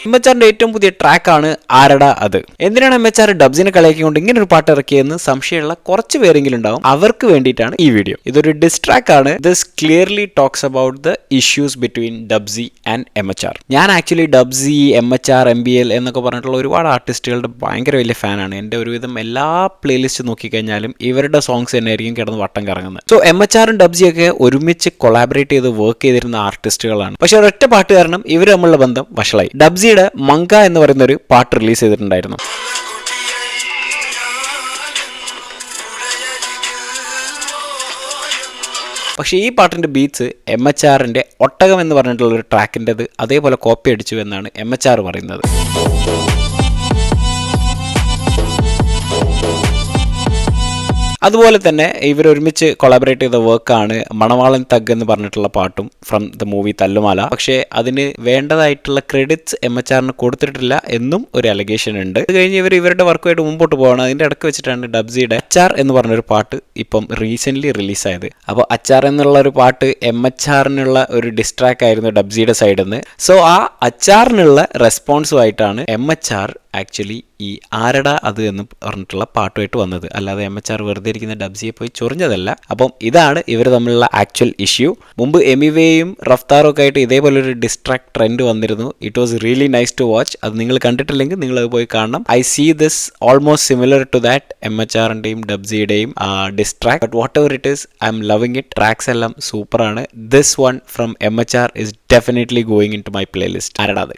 എംഎച്ച്ആറിന്റെ ഏറ്റവും പുതിയ ട്രാക്കാണ് ആരടാ അത്. എന്തിനാണ് എംഎച്ച്ആർ ഡബ്സിനെ കളിയാക്കിക്കൊണ്ട് ഇങ്ങനെ ഒരു പാട്ട് ഇറക്കിയെന്ന് സംശയമുള്ള കുറച്ച് പേരെങ്കിലും ഉണ്ടാവും. അവർക്ക് വേണ്ടിയിട്ടാണ് ഈ വീഡിയോ. ഇതൊരു ഡിസ്ട്രാക്ക് ആണ്. This clearly talks about the issues between Dabzee and MHR. ഞാൻ ആക്ച്വലി ഡബ്സി, എംഎച്ച്ആർ, MBL എന്നൊക്കെ പറഞ്ഞിട്ടുള്ള ഒരുപാട് ആർട്ടിസ്റ്റുകളുടെ ഭയങ്കര വലിയ ഫാനാണ്. എൻ്റെ ഒരുവിധം എല്ലാ പ്ലേലിസ്റ്റ് നോക്കിക്കഴിഞ്ഞാലും ഇവരുടെ സോങ്സ് തന്നെ ആയിരിക്കും കിടന്ന് വട്ടം കറങ്ങുന്നത്. സോ എംഎച്ച്ആറും ഡബ്സിയൊക്കെ ഒരുമിച്ച് കൊളാബറേറ്റ് ചെയ്ത് വർക്ക് ചെയ്തിരുന്ന ആർട്ടിസ്റ്റുകളാണ്. പക്ഷെ ഒരൊറ്റ പാട്ട് കാരണം ഇവർ തമ്മിലുള്ള ബന്ധം വഷളായി. ഡബ്സിയുടെ മങ്ക എന്ന് പറയുന്ന ഒരു പാട്ട് റിലീസ് ചെയ്തിട്ടുണ്ടായിരുന്നു. പക്ഷേ ഈ പാട്ടിന്റെ ബീറ്റ്സ് എംഎച്ച്ആറിന്റെ ഒട്ടകം എന്ന് പറഞ്ഞിട്ടുള്ള ഒരു ട്രാക്കിൻ്റെത് അതേപോലെ കോപ്പി അടിച്ചു എന്നാണ് എംഎച്ച്ആർ പറയുന്നത്. അതുപോലെ തന്നെ ഇവർ ഒരുമിച്ച് കൊളാബറേറ്റ് ചെയ്ത വർക്കാണ് മണവാളൻ തഗ് എന്ന് പറഞ്ഞിട്ടുള്ള പാട്ടും ഫ്രം ദ മൂവി തല്ലുമാല. പക്ഷേ അതിന് വേണ്ടതായിട്ടുള്ള ക്രെഡിറ്റ്സ് എംഎച്ച്ആറിന് കൊടുത്തിട്ടില്ല എന്നും ഒരു അലിഗേഷൻ ഉണ്ട്. അത് കഴിഞ്ഞ് ഇവരുടെ വർക്കുമായിട്ട് മുമ്പോട്ട് പോകണം. അതിന്റെ ഇടയ്ക്ക് വെച്ചിട്ടാണ് ഡബ്സിയുടെ അച്ചാർ എന്ന് പറഞ്ഞൊരു പാട്ട് ഇപ്പം റീസെന്റ് റിലീസായത്. അപ്പോൾ അച്ചാർ എന്നുള്ള ഒരു പാട്ട് എംഎച്ച്ആറിനുള്ള ഒരു ഡിസ്ട്രാക്ക് ആയിരുന്നു ഡബ്സിയുടെ സൈഡിൽ നിന്ന്. സോ ആ അച്ചാറിനുള്ള റെസ്പോൺസുമായിട്ടാണ് എംഎച്ച്ആർ ആക്ച്വലി ഈ ആരടാ അത് എന്ന് പറഞ്ഞിട്ടുള്ള പാട്ടുമായിട്ട് വന്നത്. അല്ലാതെ എംഎച്ച്ആർ വെറുതെ ഇരിക്കുന്ന ഡബ്സിയെ പോയി ചൊറിഞ്ഞതല്ല. അപ്പം ഇതാണ് ഇവർ തമ്മിലുള്ള ആക്ച്വൽ ഇഷ്യൂ. മുമ്പ് എമിവേയും റഫ്താറും ഒക്കെ ആയിട്ട് ഇതേപോലെ ഒരു ഡിസ്ട്രാക്ട് ട്രെൻഡ് വന്നിരുന്നു. It was really nice to watch. അത് നിങ്ങൾ കണ്ടിട്ടില്ലെങ്കിൽ നിങ്ങൾ അത് പോയി കാണണം. I see this almost similar to that എംഎച്ച്ആറിന്റെയും ഡബ്സിയുടെയും diss track. But whatever it is, I am loving it. Tracks എല്ലാം സൂപ്പറാണ്. This one from MHR is definitely going into my playlist. ആരടാ അത്.